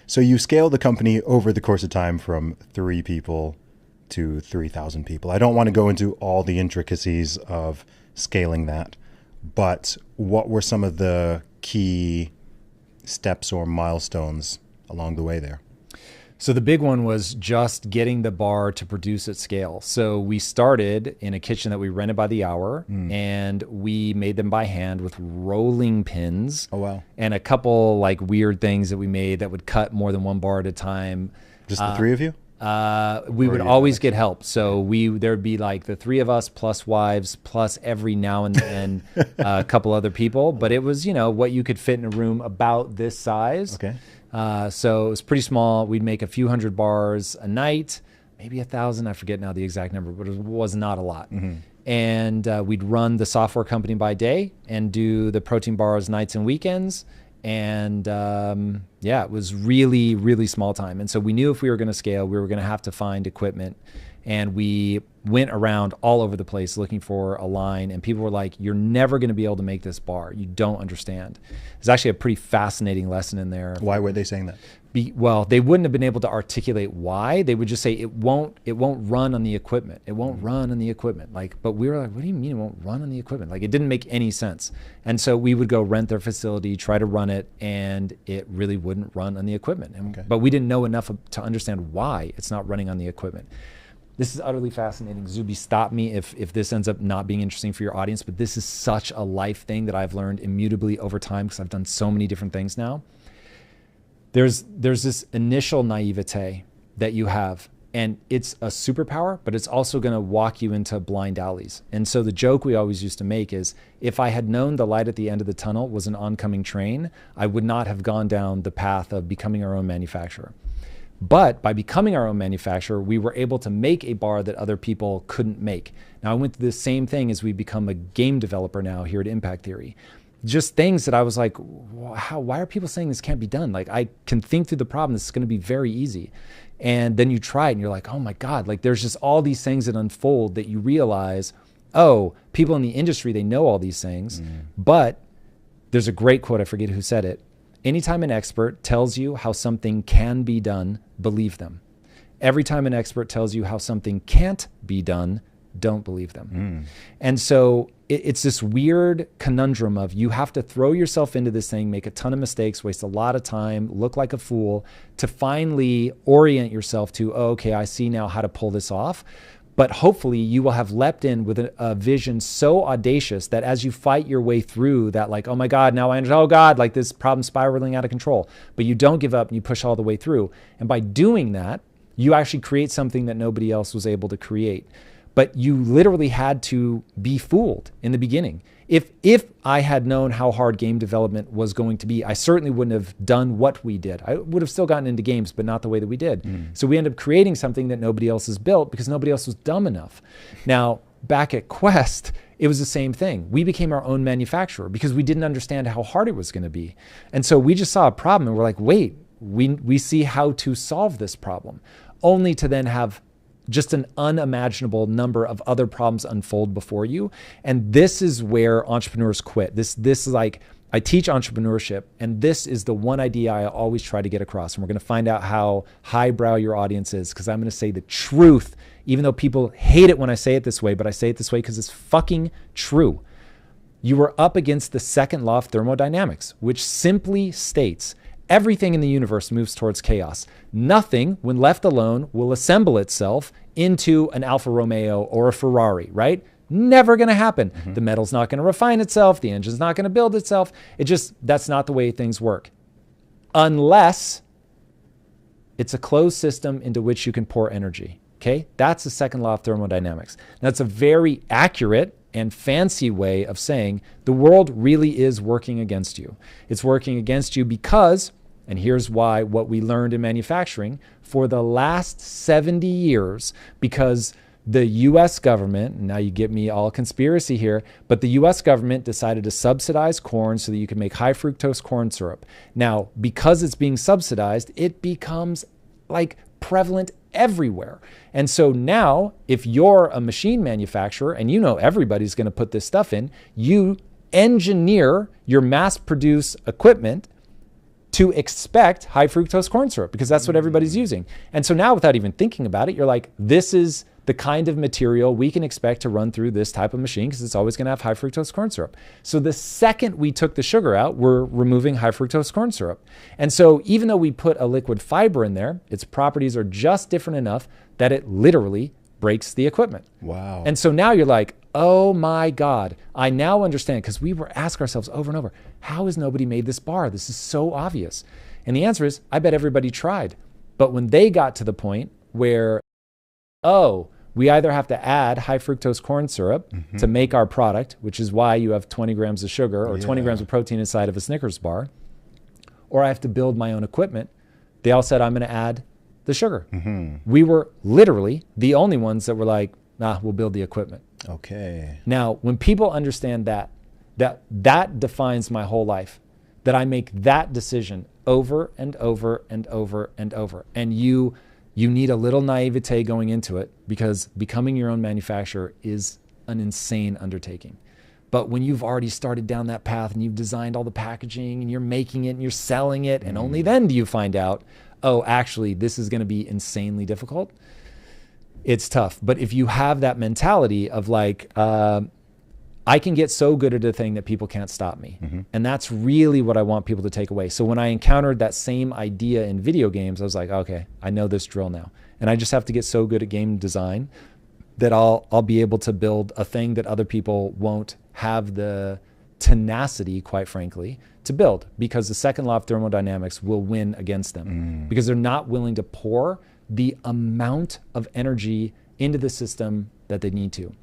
So you scale the company over the course of time from 3 people to 3,000 people. I don't want to go into all the intricacies of scaling that, but what were some of the key steps or milestones along the way there? So the big one was just getting the bar to produce at scale. So we started in a kitchen that we rented by the hour, and we made them by hand with rolling pins. Oh, wow. And a couple like weird things that we made that would cut more than one bar at a time. Just the 3 of you? We would always get help. So there'd be like the 3 of us plus wives plus every now and then a couple other people. But it was, what you could fit in a room about this size. Okay. So it was pretty small. We'd make a few hundred bars a night, maybe 1,000. I forget now the exact number, but it was not a lot. And we'd run the software company by day and do the protein bars nights and weekends. And it was really, really small time. And so we knew if we were going to scale, we were going to have to find equipment. And we went around all over the place looking for a line. And people were like, you're never going to be able to make this bar. You don't understand. There's actually a pretty fascinating lesson in there. Why were they saying that? Well, they wouldn't have been able to articulate why. They would just say it won't run on the equipment. It won't run on the equipment. But we were like, what do you mean it won't run on the equipment? It didn't make any sense. And so we would go rent their facility, try to run it, and it really wouldn't run on the equipment. But we didn't know enough to understand why it's not running on the equipment. This is utterly fascinating. Zuby, stop me if this ends up not being interesting for your audience, but this is such a life thing that I've learned immutably over time because I've done so many different things now. There's this initial naivete that you have, and it's a superpower, but it's also going to walk you into blind alleys. And so the joke we always used to make is, if I had known the light at the end of the tunnel was an oncoming train, I would not have gone down the path of becoming our own manufacturer. But by becoming our own manufacturer, we were able to make a bar that other people couldn't make. Now, I went through the same thing as we become a game developer now here at Impact Theory. Just things that I was like, why are people saying this can't be done? I can think through the problem. This is going to be very easy. And then you try it and you're like, oh my God, there's just all these things that unfold that you realize, oh, people in the industry, they know all these things. But there's a great quote, I forget who said it. Anytime an expert tells you how something can be done, believe them. Every time an expert tells you how something can't be done, don't believe them. And so it's this weird conundrum of you have to throw yourself into this thing, make a ton of mistakes, waste a lot of time, look like a fool to finally orient yourself to, oh, okay, I see now how to pull this off. But hopefully you will have leapt in with a vision so audacious that as you fight your way through that, oh my God, now I understand, oh God, this problem spiraling out of control. But you don't give up and you push all the way through. And by doing that, you actually create something that nobody else was able to create. But you literally had to be fooled in the beginning. If I had known how hard game development was going to be, I certainly wouldn't have done what we did. I would have still gotten into games, but not the way that we did. So we ended up creating something that nobody else has built because nobody else was dumb enough. Now, back at Quest, it was the same thing. We became our own manufacturer because we didn't understand how hard it was going to be. And so we just saw a problem and we're like, wait, we see how to solve this problem, only to then have just an unimaginable number of other problems unfold before you. And this is where entrepreneurs quit. This is I teach entrepreneurship, and this is the one idea I always try to get across. And we're going to find out how highbrow your audience is, because I'm going to say the truth, even though people hate it when I say it this way, but I say it this way because it's fucking true. You are up against the second law of thermodynamics, which simply states everything in the universe moves towards chaos. Nothing, when left alone, will assemble itself into an Alfa Romeo or a Ferrari, right? Never going to happen. The metal's not going to refine itself. The engine's not going to build itself. That's not the way things work. Unless it's a closed system into which you can pour energy, okay? That's the second law of thermodynamics. That's a very accurate and fancy way of saying the world really is working against you. It's working against you because, and here's why, what we learned in manufacturing for the last 70 years, because the US government, now you get me all conspiracy here, but the US government decided to subsidize corn so that you could make high fructose corn syrup. Now, because it's being subsidized, it becomes prevalent everywhere. And so now, if you're a machine manufacturer and you know everybody's going to put this stuff in, you engineer your mass produce equipment to expect high fructose corn syrup because that's what everybody's using. And so now without even thinking about it, you're like, this is the kind of material we can expect to run through this type of machine because it's always going to have high fructose corn syrup. So the second we took the sugar out, we're removing high fructose corn syrup. And so even though we put a liquid fiber in there, its properties are just different enough that it literally breaks the equipment. Wow. And so now you're like, oh my God, I now understand, because we were asking ourselves over and over, how has nobody made this bar? This is so obvious. And the answer is, I bet everybody tried. But when they got to the point where, oh, we either have to add high fructose corn syrup to make our product, which is why you have 20 grams of sugar or 20 grams of protein inside of a Snickers bar, or I have to build my own equipment, they all said, I'm going to add the sugar. We were literally the only ones that were like, nah, we'll build the equipment. Okay. Now, when people understand that defines my whole life, that I make that decision over and over and over and over. And you need a little naivete going into it because becoming your own manufacturer is an insane undertaking. But when you've already started down that path and you've designed all the packaging and you're making it and you're selling it, and only then do you find out, oh, actually, this is going to be insanely difficult. It's tough. But if you have that mentality of like, I can get so good at a thing that people can't stop me. And that's really what I want people to take away. So when I encountered that same idea in video games, I was like, okay, I know this drill now. And I just have to get so good at game design that I'll be able to build a thing that other people won't have the tenacity, quite frankly, to build, because the second law of thermodynamics will win against them because they're not willing to pour the amount of energy into the system that they need to.